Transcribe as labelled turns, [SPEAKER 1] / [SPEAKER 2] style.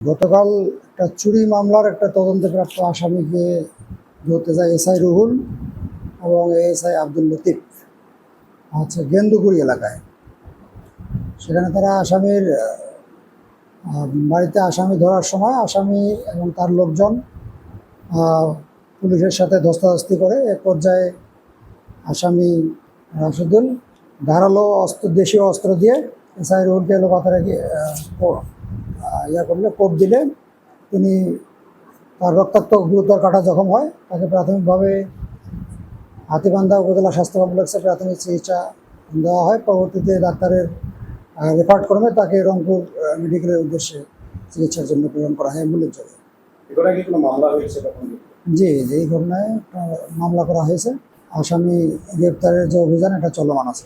[SPEAKER 1] গতকাল একটা চুরি মামলার একটা তদন্তপ্রাপ্ত আসামিকে ধরতে যায় এসআই রুহুল এবং এসআই আব্দুল লতিফ গেন্দুকুড়ি এলাকায়। সেখানে তারা আসামির বাড়িতে আসামি ধরার সময় আসামি এবং তার লোকজন পুলিশের সাথে ধস্তাধস্তি করে। এক পর্যায়ে আসামি রাশিদুল ধারালো দেশীয় অস্ত্র দিয়ে এসআই রুহুলকে পাথরে করলে কোপ দিলে তিনি তার রক্তাক্ত গুরুতর কাটা জখম হয়। তাকে প্রাথমিকভাবে হাতীবান্ধা উপজেলা স্বাস্থ্য কমপ্লেক্সে প্রাথমিক চিকিৎসা দেওয়া হয়। পরবর্তীতে ডাক্তারের রেফার ক্রমে তাকে রংপুর মেডিকেলের উদ্দেশ্যে চিকিৎসার জন্য প্রেরণ করা হয় অ্যাম্বুলেন্স যোগে। জি, এই ঘটনায় মামলা করা হয়েছে। আসামি গ্রেপ্তারের যে অভিযান এটা চলমান আছে।